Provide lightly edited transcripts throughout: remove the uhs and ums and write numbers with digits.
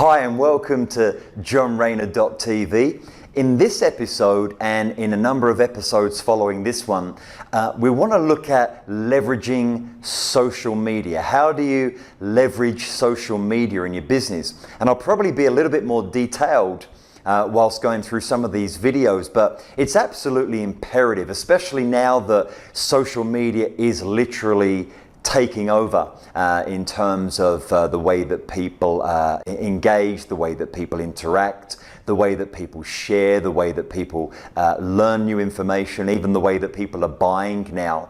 Hi and welcome to JohnRayner.tv. In this episode and in a number of episodes following this one, we want to look at leveraging social media. How do you leverage social media in your business? And I'll probably be a little bit more detailed whilst going through some of these videos, but it's absolutely imperative, especially now that social media is literally taking over in terms of the way that people engage, the way that people interact, the way that people share, the way that people learn new information, even the way that people are buying now.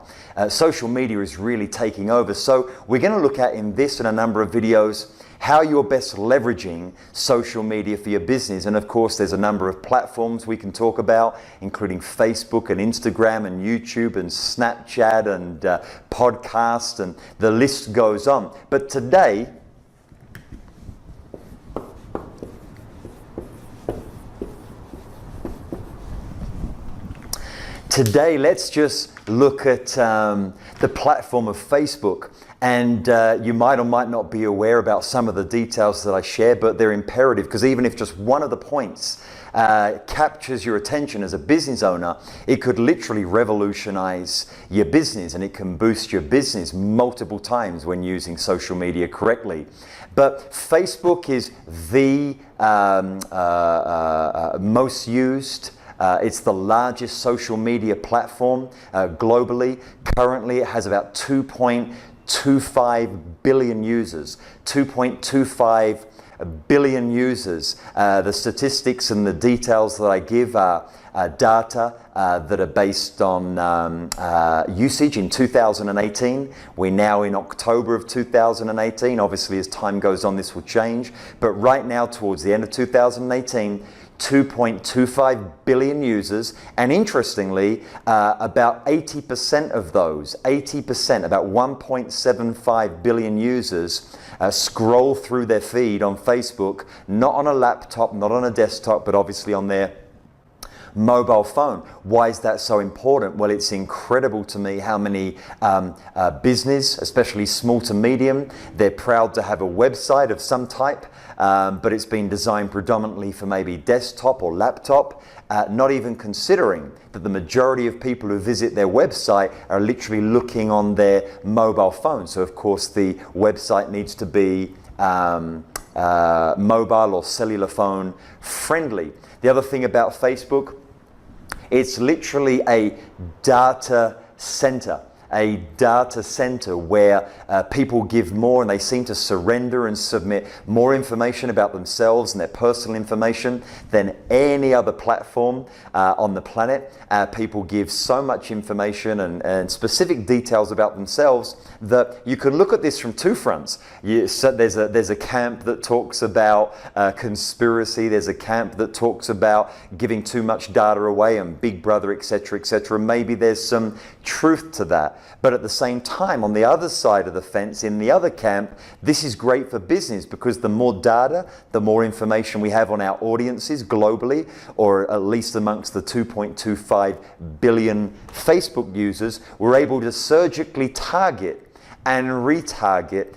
Social media is really taking over. So we're going to look at in this and a number of videos how you're best leveraging social media for your business. And of course, there's a number of platforms we can talk about, including Facebook and Instagram and YouTube and Snapchat and podcasts, and the list goes on. But today, let's just look at the platform of Facebook. And you might or might not be aware about some of the details that I share, but they're imperative, because even if just one of the points captures your attention as a business owner, it could literally revolutionize your business, and it can boost your business multiple times when using social media correctly. But Facebook is the most used. It's the largest social media platform globally. Currently, it has about 2.25 billion users. 2.25 billion users. The statistics and the details that I give are data that are based on usage in 2018. We're now in October of 2018. Obviously, as time goes on, this will change. But right now, towards the end of 2018, 2.25 billion users, and interestingly, about 80% of those, about 1.75 billion users scroll through their feed on Facebook, not on a laptop, not on a desktop, but obviously on their mobile phone. Why is that so important? Well, it's incredible to me how many business, especially small to medium, they're proud to have a website of some type, but it's been designed predominantly for maybe desktop or laptop, not even considering that the majority of people who visit their website are literally looking on their mobile phone. So of course the website needs to be mobile or cellular phone friendly. The other thing about Facebook, it's literally a data center where people give more, and they seem to surrender and submit more information about themselves and their personal information than any other platform on the planet. People give so much information and specific details about themselves that you can look at this from two fronts. So there's a camp that talks about conspiracy. There's a camp that talks about giving too much data away and Big Brother, etc., etc. Maybe there's some truth to that. But at the same time, on the other side of the fence, in the other camp, this is great for business, because the more data, the more information we have on our audiences globally, or at least amongst the 2.25 billion Facebook users, we're able to surgically target and retarget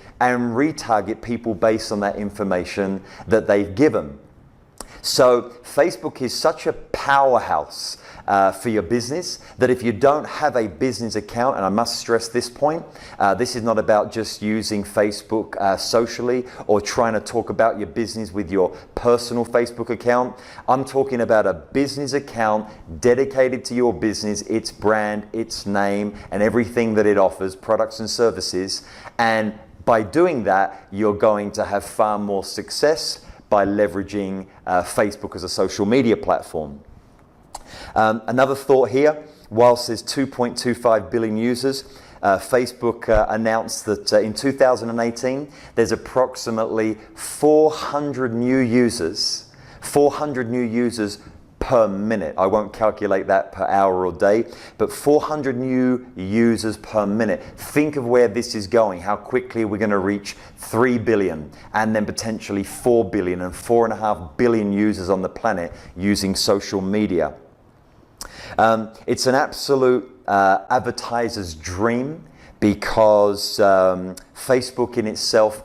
people based on that information that they've given. So Facebook is such a powerhouse for your business that if you don't have a business account, and I must stress this point, this is not about just using Facebook socially or trying to talk about your business with your personal Facebook account. I'm talking about a business account dedicated to your business, its brand, its name, and everything that it offers, products and services. And by doing that, you're going to have far more success by leveraging Facebook as a social media platform. Another thought here, whilst there's 2.25 billion users, Facebook announced that in 2018 there's approximately 400 new users per minute. I won't calculate that per hour or day, but 400 new users per minute. Think of where this is going, how quickly we're going to reach 3 billion and then potentially 4 billion and 4.5 billion users on the planet using social media. It's an absolute advertiser's dream, because Facebook in itself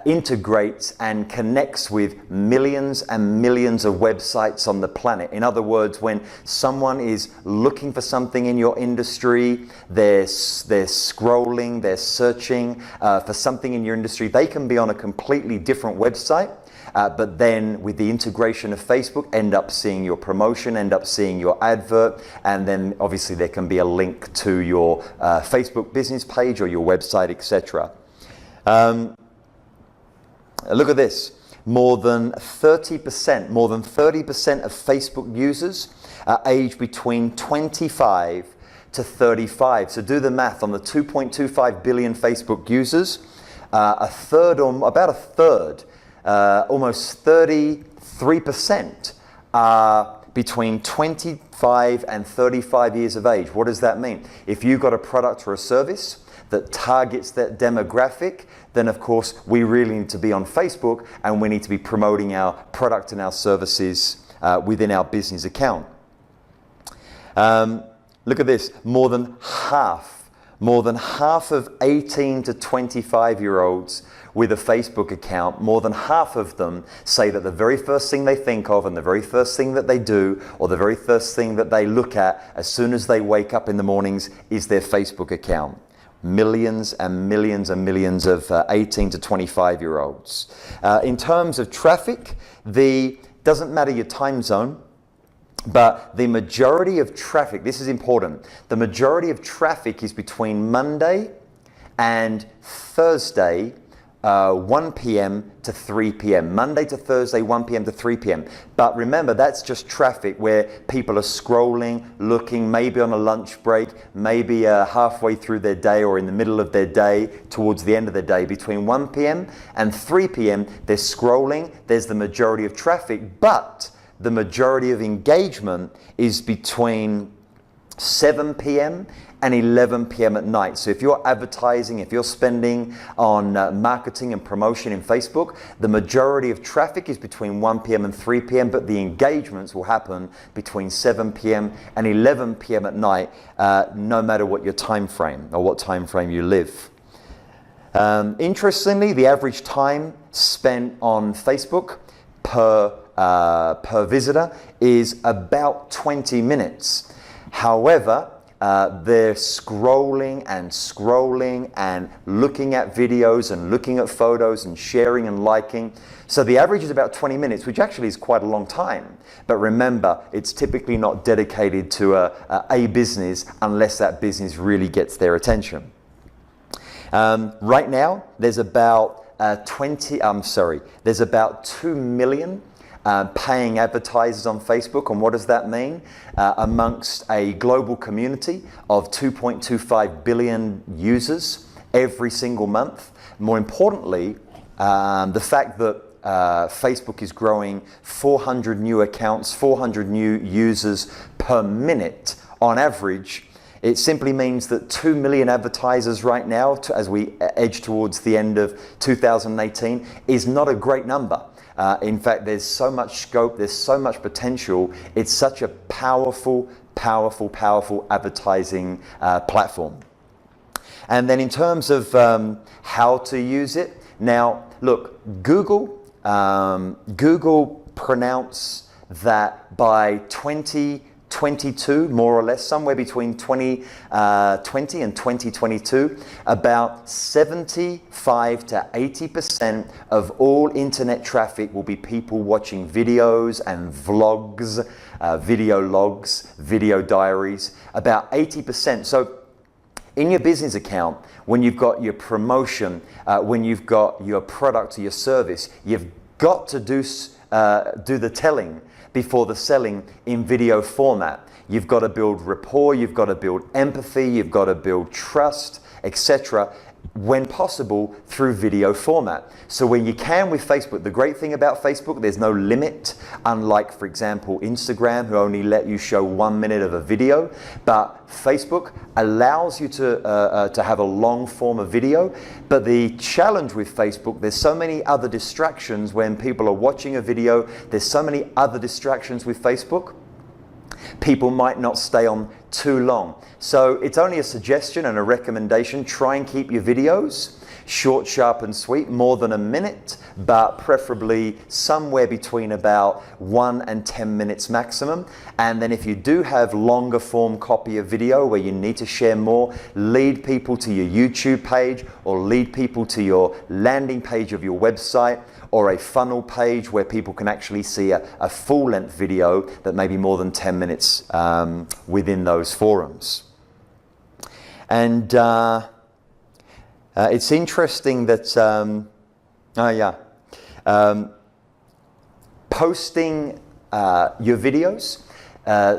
integrates and connects with millions and millions of websites on the planet. In other words, when someone is looking for something in your industry, they're scrolling, they're searching for something in your industry, they can be on a completely different website. But then with the integration of Facebook, end up seeing your promotion, end up seeing your advert, and then obviously there can be a link to your Facebook business page or your website, etc. Look at this. More than 30% of Facebook users are aged between 25 to 35. So do the math on the 2.25 billion Facebook users. About a third, almost 33% are between 25 and 35 years of age. What does that mean? If you've got a product or a service that targets that demographic, then of course we really need to be on Facebook and we need to be promoting our product and our services within our business account. Look at this, more than half of 18 to 25-year-olds with a Facebook account, more than half of them say that the very first thing they think of and the very first thing that they do or the very first thing that they look at as soon as they wake up in the mornings is their Facebook account. Millions and millions and millions of 18 to 25-year-olds. In terms of traffic, doesn't matter your time zone, but the majority of traffic, this is important, the majority of traffic is between Monday and Thursday, 1 p.m. to 3 p.m. Monday to Thursday, 1 p.m. to 3 p.m. But remember, that's just traffic where people are scrolling, looking, maybe on a lunch break, maybe halfway through their day or in the middle of their day, towards the end of the day. Between 1 p.m. and 3 p.m., they're scrolling, there's the majority of traffic, but the majority of engagement is between 7 p.m. and 11 p.m. at night. So if you're advertising, if you're spending on marketing and promotion in Facebook, the majority of traffic is between 1 p.m. and 3 p.m., but the engagements will happen between 7 p.m. and 11 p.m. at night, no matter what your time frame or what time frame you live. Interestingly, the average time spent on Facebook per visitor is about 20 minutes. However, they're scrolling and looking at videos and looking at photos and sharing and liking. So the average is about 20 minutes, which actually is quite a long time. But remember, it's typically not dedicated to a business unless that business really gets their attention. Right now, there's about 2 million paying advertisers on Facebook. And what does that mean? Amongst a global community of 2.25 billion users every single month. More importantly, the fact that Facebook is growing 400 new accounts, 400 new users per minute on average, it simply means that 2 million advertisers right now, as we edge towards the end of 2018, is not a great number. In fact, there's so much scope, there's so much potential. It's such a powerful advertising platform. And then in terms of how to use it, now look, Google pronounced that by 2022, more or less, somewhere between 2020 and 2022, about 75 to 80% of all internet traffic will be people watching videos and vlogs, video logs, video diaries, about 80%. So in your business account, when you've got your promotion, when you've got your product or your service, you've got to do the telling before the selling in video format. You've got to build rapport, you've got to build empathy, you've got to build trust, etc. when possible through video format. So when you can with Facebook, the great thing about Facebook, there's no limit, unlike, for example, Instagram, who only let you show 1 minute of a video. But Facebook allows you to have a long form of video. But the challenge with Facebook, there's so many other distractions when people are watching a video. There's so many other distractions with Facebook People might not stay on too long. So it's only a suggestion and a recommendation. Try and keep your videos short, sharp and sweet, more than a minute, but preferably somewhere between about 1 and 10 minutes maximum. And then if you do have longer form copy of video where you need to share more, lead people to your YouTube page or lead people to your landing page of your website or a funnel page where people can actually see a full-length video that may be more than 10 minutes within those forums. And it's interesting that, posting your videos.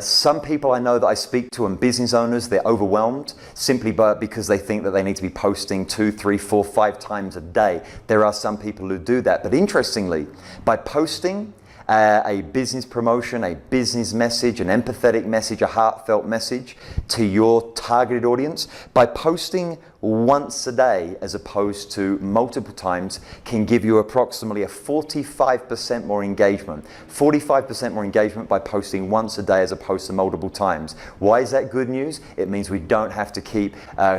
Some people I know that I speak to and business owners, they're overwhelmed simply because they think that they need to be posting 2, 3, 4, 5 times a day. There are some people who do that. But interestingly, by posting a business promotion, a business message, an empathetic message, a heartfelt message to your targeted audience, by posting once a day as opposed to multiple times can give you approximately a 45% more engagement. 45% more engagement by posting once a day as opposed to multiple times. Why is that good news? It means we don't have to keep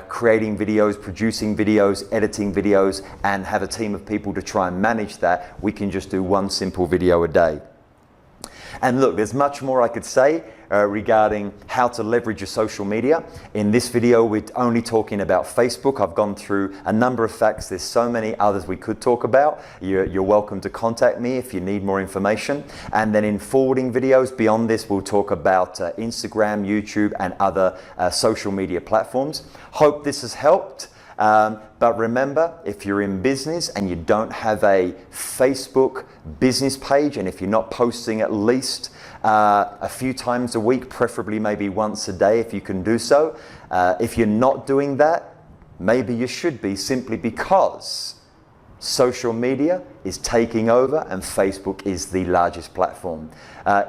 creating videos, producing videos, editing videos, and have a team of people to try and manage that. We can just do one simple video a day. And look, there's much more I could say regarding how to leverage your social media. In this video, we're only talking about Facebook. I've gone through a number of facts. There's so many others we could talk about. You're welcome to contact me if you need more information. And then in forwarding videos beyond this, we'll talk about Instagram, YouTube, and other social media platforms. Hope this has helped. But remember, if you're in business and you don't have a Facebook business page, and if you're not posting at least a few times a week, preferably maybe once a day if you can do so, if you're not doing that, maybe you should be, simply because social media is taking over and Facebook is the largest platform.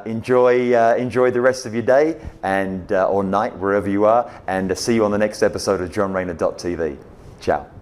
Enjoy the rest of your day and or night, wherever you are, and see you on the next episode of JohnRayner.tv. Ciao.